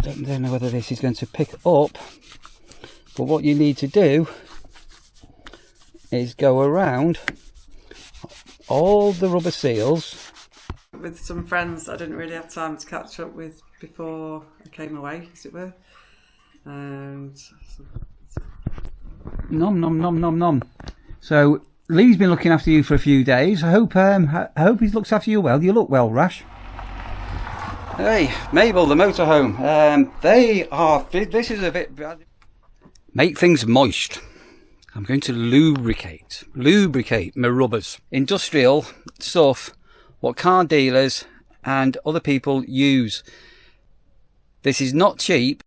don't know whether this is going to pick up, but what you need to do is go around all the rubber seals. With some friends I didn't really have time to catch up with before I came away, as it were. And Nom nom nom nom nom. So Lee's been looking after you for a few days. I hope he's looked after you well. You look well, Rash. Hey, Mabel, the motorhome. They are. This is a bit. Make things moist. I'm going to lubricate my rubbers. Industrial stuff, what car dealers and other people use. This is not cheap.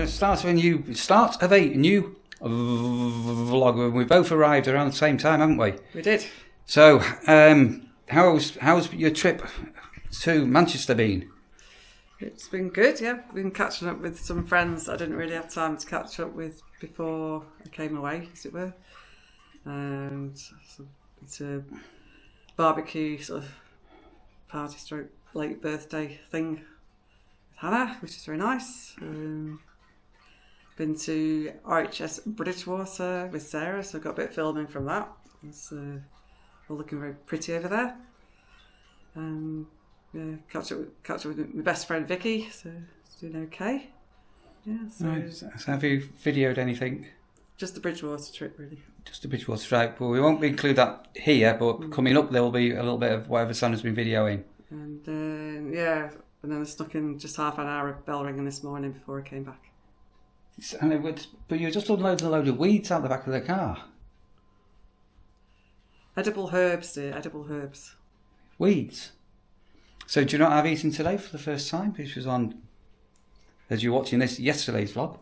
Start of a new vlog. We both arrived around the same time, haven't we? We did. So, how's your trip to Manchester been? It's been good, yeah. Been catching up with some friends I didn't really have time to catch up with before I came away, as it were. And it's a barbecue sort of party stroke late birthday thing with Hannah, which is very nice. Been to RHS Bridgewater with Sarah, so I got a bit of filming from that. It's all looking very pretty over there. Yeah, catch up with my best friend Vicky, so it's doing okay. Yeah. So, nice. So have you videoed anything? Just the Bridgewater trip, really. Just the Bridgewater trip. Well, we won't include that here, but coming up there will be a little bit of whatever Sandra's been videoing. And yeah, and then I snuck in just half an hour of bell ringing this morning before I came back. But you just unloaded a load of weeds out the back of the car. Edible herbs, dear, edible herbs. Weeds? So do you not have eaten today for the first time? Which was on, as you're watching this, yesterday's vlog.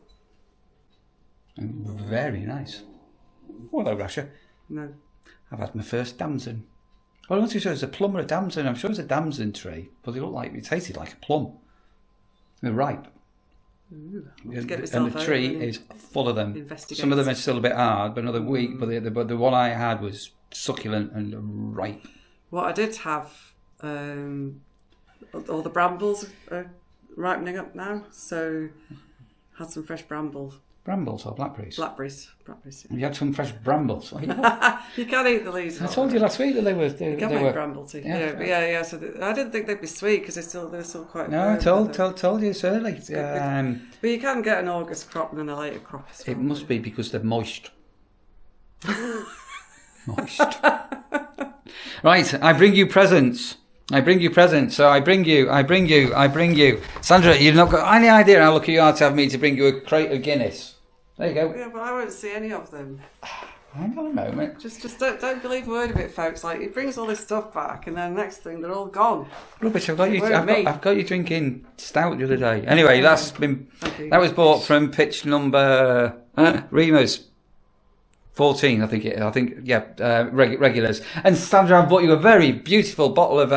Very nice. Hello, Rasha. No. I've had my first damson. Well, I'm not too sure it's a plum or a damson. I'm sure it's a damson tree, but they look like, it tasted like a plum. They're ripe. Ooh, and the tree is full of them. Investigate. Some of them are still a bit hard, but another week. But the one I had was succulent and ripe. What I did have, all the brambles are ripening up now, so had some fresh brambles. Brambles or blackberries? Blackberries. You had some fresh brambles. You can eat the leaves. I told you last week that they were. You can make bramble tea. Yeah. So I didn't think they'd be sweet because they're still quite. No, I told you it's early. But you can get an August crop and then a later crop as well. It must be because they're moist. Moist. Right, I bring you presents. So I bring you. Sandra, you've not got any idea how lucky you are to have me to bring you a crate of Guinness. There you go. Yeah, but I won't see any of them. Hang on a moment. Just don't believe a word of it, folks. Like, he brings all this stuff back, and then next thing they're all gone. Rubbish! I've got you drinking stout the other day. Anyway, that was bought from pitch number Remus 14, I think. Regulars. And Sandra, I've bought you a very beautiful bottle of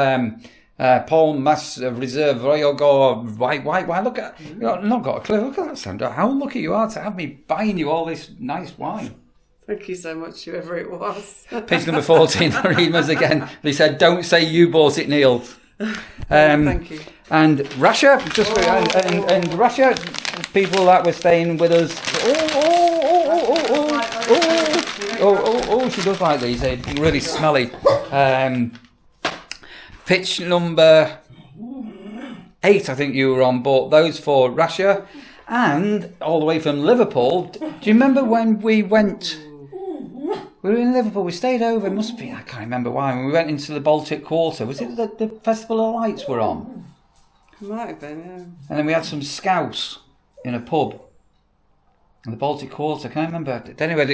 Paul Mas Reserve Royal Gore white. Look at you've not got a clue. Look at that, Sandra. How lucky you are to have me buying you all this nice wine. Thank you so much, whoever it was. Page number 14, Remus again. He said, "Don't say you bought it, Neil." Thank you. And Russia, and Russia, people that were staying with us. She does like these. They're really smelly. Pitch number 8, I think you were on board. Those for Russia, and all the way from Liverpool. Do you remember when we went? We were in Liverpool. We stayed over. It must be. I can't remember why. When we went into the Baltic Quarter. Was it the Festival of Lights were on? It might have been, yeah. And then we had some scouse in a pub in the Baltic Quarter. Can I remember? Anyway,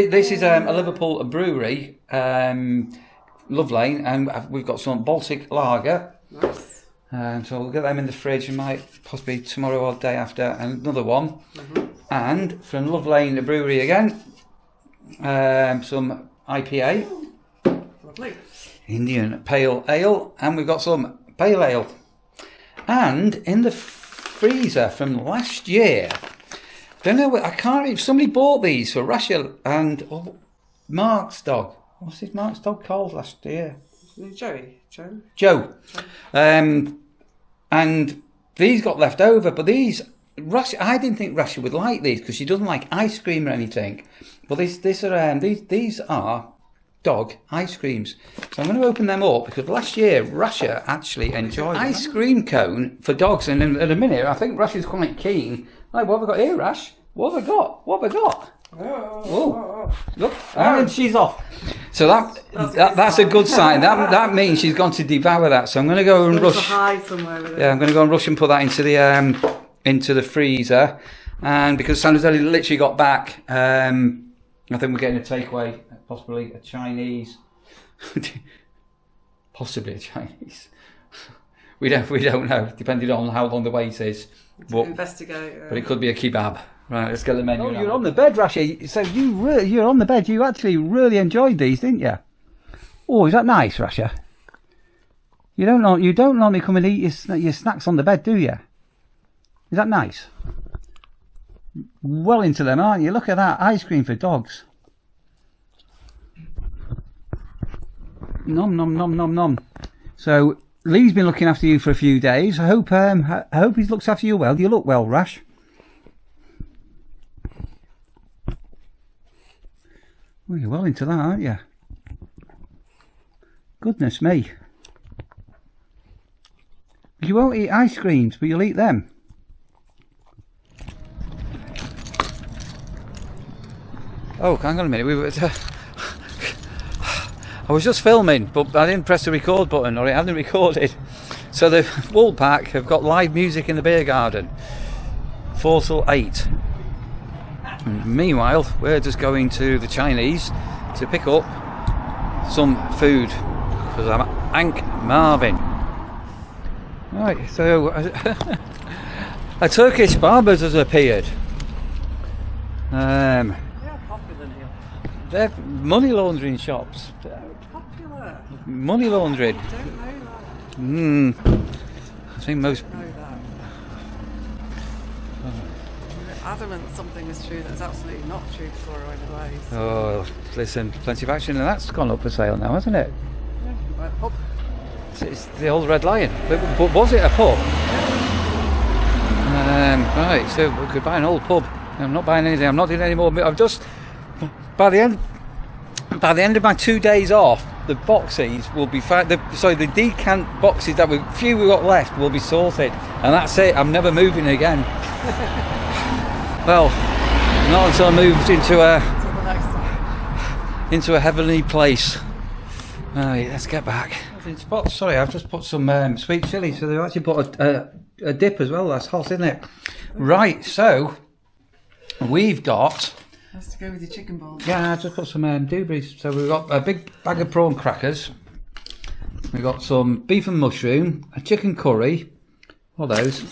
this is a Liverpool brewery, Love Lane, and we've got some Baltic lager. Nice. So we'll get them in the fridge and might possibly tomorrow or day after another one. Mm-hmm. And from Love Lane, the brewery again, some IPA. Lovely. Indian Pale Ale, and we've got some Pale Ale. And in the freezer from last year, don't know. I can't. If somebody bought these for Russia and Mark's dog. What's his Mark's dog called last year? Joe. And these got left over, but these Russia. I didn't think Russia would like these because she doesn't like ice cream or anything. But these are dog ice creams. So I'm going to open them up because last year Russia actually enjoyed ice cream cone for dogs, and in a minute I think Russia's quite keen. Like, what have I got here, Rash? What have I got? What have I got? Oh, look, and she's off. So that's a good sign. That means she's gone to devour that. So I'm going to go and rush. Hide somewhere with it. Yeah, I'm going to go and rush and put that into the freezer. And because Sandra's only literally got back, I think we're getting a takeaway, possibly a Chinese, possibly a Chinese. We don't know, depending on how long the wait is. But, investigate. But it could be a kebab. Right, let's get the menu. Oh, you're on the bed, Rashi. So you're on the bed. You actually really enjoyed these, didn't you? Oh, is that nice, Rasha? You don't normally come and eat your snacks on the bed, do you? Is that nice? Well into them, aren't you? Look at that ice cream for dogs. Nom nom nom nom nom. So Lee's been looking after you for a few days. I hope he's looked after you well. You look well, Rash. Well, you're well into that, aren't you? Goodness me. You won't eat ice creams, but you'll eat them. Oh, hang on a minute. I was just filming, but I didn't press the record button, or it hadn't recorded. So the Woolpack have got live music in the beer garden, 4 till 8. And meanwhile, we're just going to the Chinese to pick up some food because I'm Hank Marvin. Right, so a Turkish barbers has appeared. They're money laundering shops. Popular. Money laundering. I don't know that. I think most. Adamant something was true that's absolutely not true before I went away. So. Oh, listen, plenty of action, and that's gone up for sale now, hasn't it? Yeah, pub. It's the old Red Lion. But was it a pub? Right, so we could buy an old pub. I'm not buying anything. I'm not doing any more. I've just by the end of my 2 days off, the boxes will be the decant boxes that we got left will be sorted, and that's it. I'm never moving again. Well, not until I moved into a heavenly place. Right, let's get back. Sorry, I've just put some sweet chilli, so they've actually put a dip as well. That's hot, isn't it? Right, so we've got. Has to go with your chicken balls. Yeah, I just put some dewberries. So we've got a big bag of prawn crackers. We've got some beef and mushroom, a chicken curry. What are those?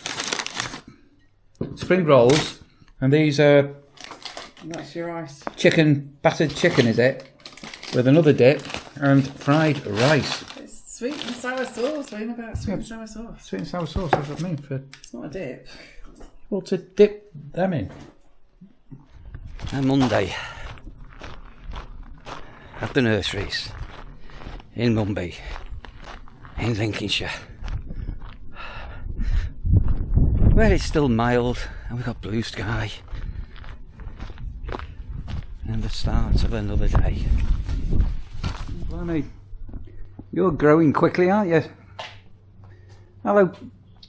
Spring rolls. And these are. And that's your ice. Battered chicken, is it? With another dip and fried rice. It's sweet and sour sauce. What are you about sweet and sour sauce? Sweet and sour sauce, that's what I mean. It's not a dip. Well, to dip them in. A Monday at the nurseries in Mumbai, in Lincolnshire, where it's still mild and we've got blue sky and the start of another day. Blimey, you're growing quickly, aren't you? Hello,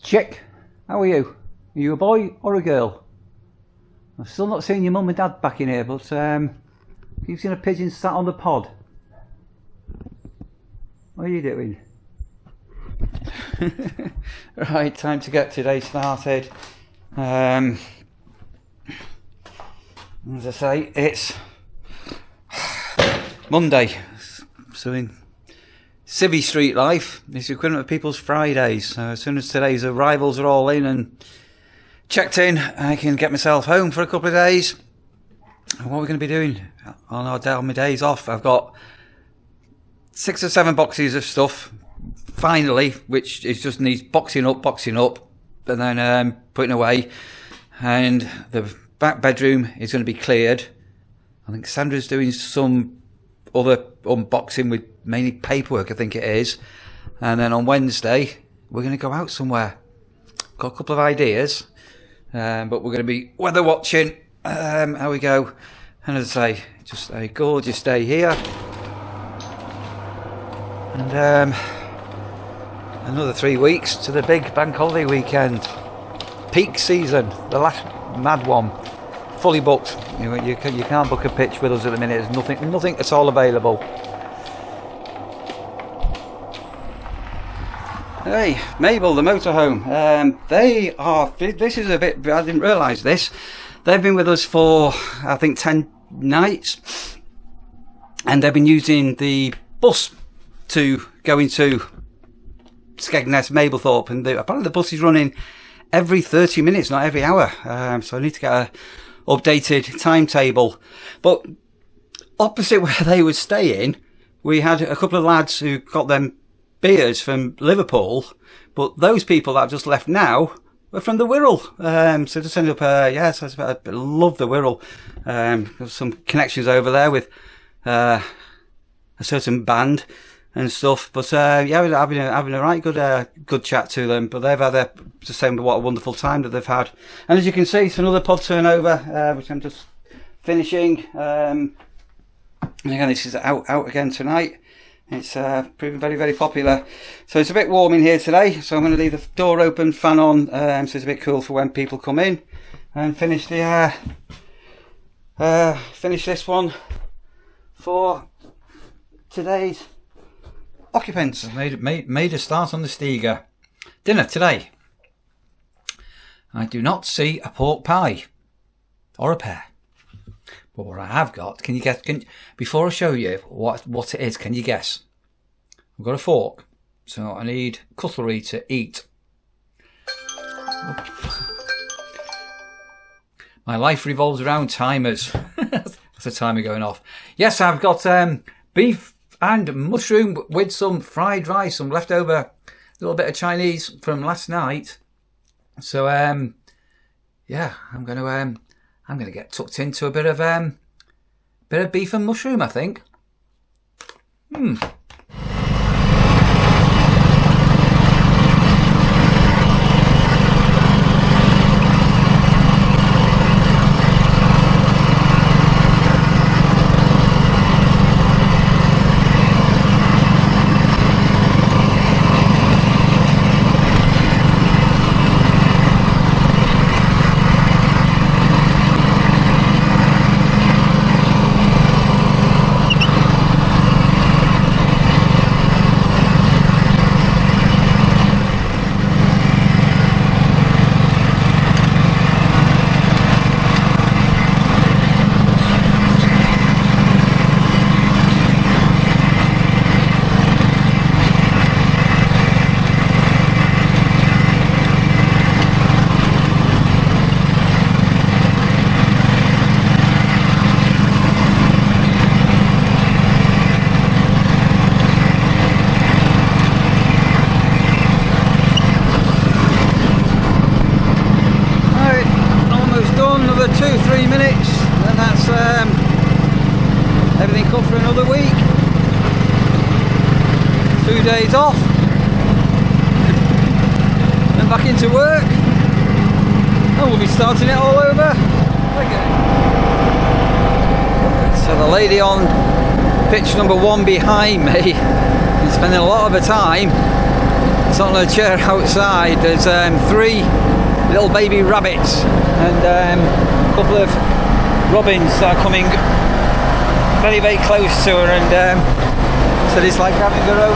chick. How are you? Are you a boy or a girl? I've still not seen your mum and dad back in here, but you've seen a pigeon sat on the pod. What are you doing? Right, time to get today started. As I say, it's Monday. So in Civvy Street life, it's the equivalent of People's Fridays. So as soon as today's arrivals are all in and checked in, I can get myself home for a couple of days. And what are we going to be doing on my days off? I've got 6 or 7 boxes of stuff, finally, which is just needs boxing up, and then putting away. And the back bedroom is going to be cleared. I think Sandra's doing some other unboxing with mainly paperwork, I think it is. And then on Wednesday, we're going to go out somewhere. Got a couple of ideas, but we're going to be weather watching how we go. And as I say, just a gorgeous day here. And another 3 weeks to the big bank holiday weekend. Peak season, the last mad one. Fully booked. You can't book a pitch with us at the minute. There's nothing at all available. Hey, Mabel, the motorhome. They are. This is a bit. I didn't realise this. They've been with us for, I think, 10 nights, and they've been using the bus to go into Skegness, Mablethorpe, and apparently the bus is running every 30 minutes, not every hour. So I need to get a updated timetable. But opposite where they were staying, we had a couple of lads who got them beers from Liverpool, but those people that I've just left now were from the Wirral. So just ended up, so I love the Wirral. Got some connections over there with a certain band and stuff. But we're having a right good chat to them. But they've had just saying what a wonderful time that they've had. And as you can see, it's another pod turnover, which I'm just finishing. And again, this is out again tonight. It's proving very, very popular. So it's a bit warm in here today, so I'm going to leave the door open, fan on, so it's a bit cool for when people come in, and finish the finish this one for today's occupants. Made a start on the Stiga. Dinner today. I do not see a pork pie or a pear. But what I have got, before I show you what it is, can you guess? I've got a fork, so I need cutlery to eat. My life revolves around timers. That's the timer going off. Yes, I've got beef and mushroom with some fried rice, some leftover little bit of Chinese from last night. So yeah, I'm going to get tucked into a bit of beef and mushroom, I think. Everything covered for another week. 2 days off. Then back into work. And we'll be starting it all over again. So the lady on pitch number 1 behind me is spending a lot of her time sat on a chair outside. There's 3 little baby rabbits and a couple of robins that are coming very, very close to her, and so it's like having her own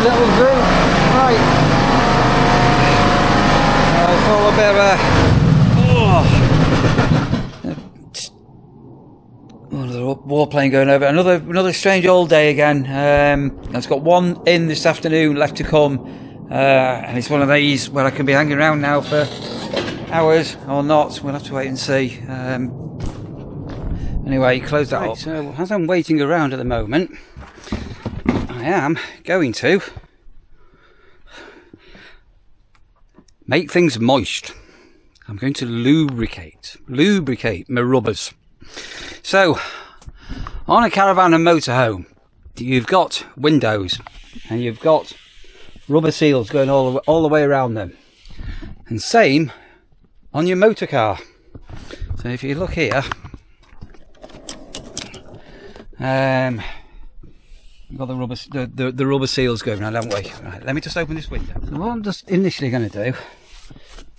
little group. Right. It's all a bit of another warplane going over. Another strange old day again. I've got one in this afternoon left to come, and it's one of these where I can be hanging around now for hours or not. We'll have to wait and see. Anyway, close that up. So as I'm waiting around at the moment, I am going to make things moist. I'm going to lubricate my rubbers. So, on a caravan and motorhome, you've got windows and you've got rubber seals going all the way around them. And same on your motor car. So if you look here, we've got the rubber seals going around, haven't we? Right, let me just open this window. So what I'm just initially going to do,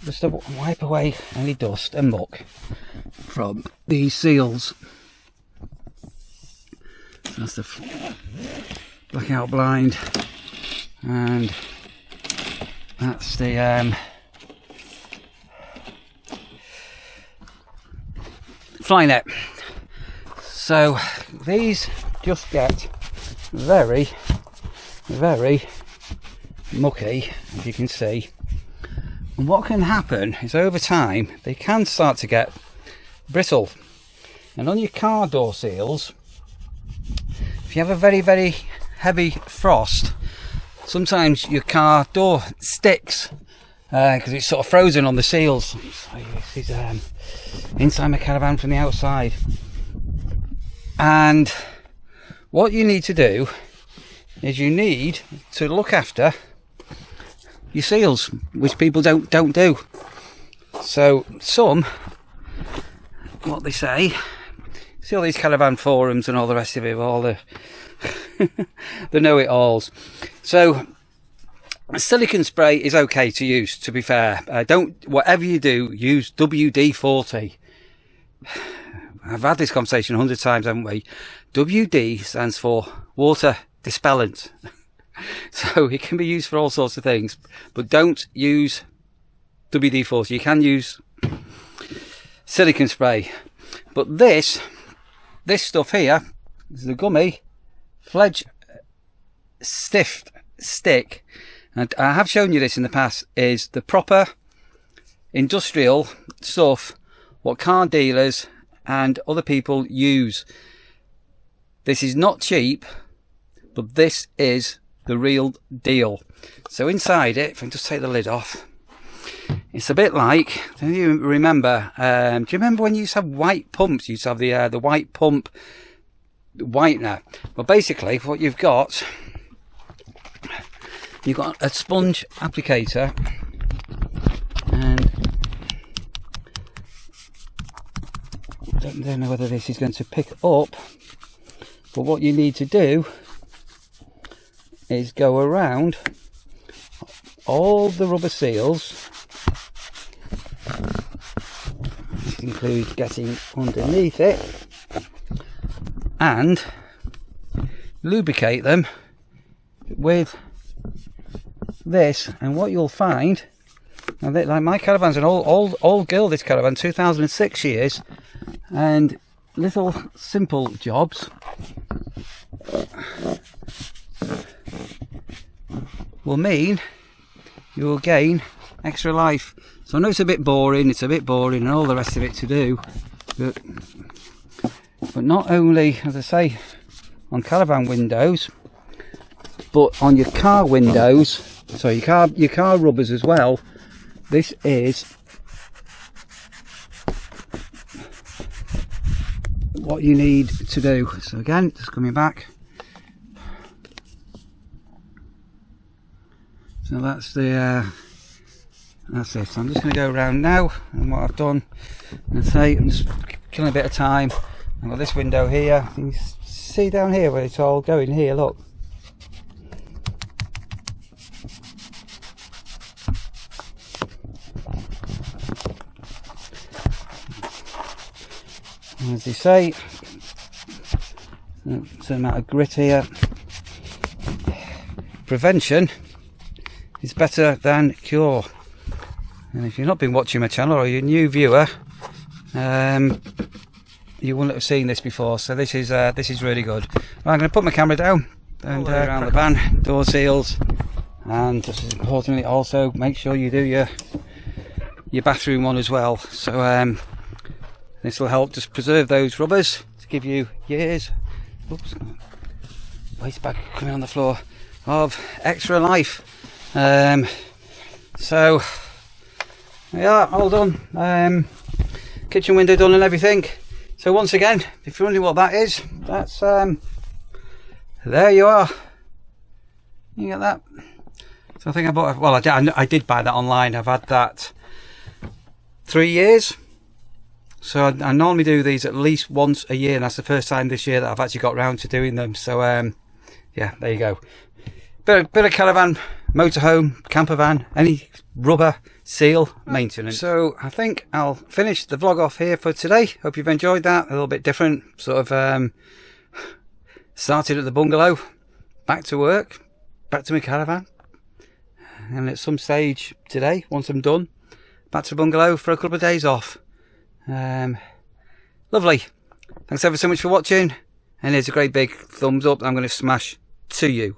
just to wipe away any dust and muck from these seals. That's the blackout blind, and that's the fly net. So these just get very mucky, as you can see, and what can happen is over time they can start to get brittle. And on your car door seals, if you have a very heavy frost, sometimes your car door sticks because it's sort of frozen on the seals. So this is inside my caravan from the outside. And what you need to do is you need to look after your seals, which people don't do. So some, what they say, see all these caravan forums and all the rest of it, all the the know-it-alls. So silicone spray is okay to use, to be fair. Whatever you do, use WD-40. I've had this conversation 100 times, haven't we? WD stands for water dispellent. So it can be used for all sorts of things, but don't use WD-40. You can use silicone spray. But this stuff here is the gummy Fledge Stiff Stick, and I have shown you this in the past, is the proper industrial stuff what car dealers and other people use. This is not cheap, but this is the real deal. So inside it, if I can just take the lid off, it's a bit like, do you remember, do you remember when you used to have white pumps? You used to have the white pump whitener. Well, basically what you've got a sponge applicator, and I don't know whether this is going to pick up, but what you need to do is go around all the rubber seals. This includes getting underneath it and lubricate them with this. And what you'll find, like my caravan's an old girl, this caravan, 2006 she is, and little simple jobs will mean you will gain extra life. So I know it's a bit boring and all the rest of it to do, but not only, as I say, on caravan windows, but on your car windows, so your car rubbers as well. This is what you need to do. So again, just coming back. So that's it. So I'm just going to go around now, and what I've done, and say I'm just killing a bit of time. I've got this window here. You can see down here where it's all going here. Look. As they say, certain amount of grit here. Prevention is better than cure. And if you've not been watching my channel, or you're a new viewer, you wouldn't have seen this before. So this is really good. Well, I'm going to put my camera down and around the van, door seals, and just as importantly, also make sure you do your bathroom one as well. So this will help just preserve those rubbers to give you years. Oops, waste bag coming on the floor of extra life. So Yeah, all done. Kitchen window done and everything. So once again, if you're wondering what that is, that's there you are. You get that. So I think I bought. Well, I did buy that online. I've had that 3 years. So I normally do these at least once a year, and that's the first time this year that I've actually got round to doing them. So yeah, there you go. Bit of caravan, motorhome, camper van, any rubber seal maintenance. So I think I'll finish the vlog off here for today. Hope you've enjoyed that. A little bit different, sort of started at the bungalow, back to work, back to my caravan, and at some stage today, once I'm done, back to the bungalow for a couple of days off. Lovely. Thanks ever so much for watching, and here's a great big thumbs up that I'm going to smash to you.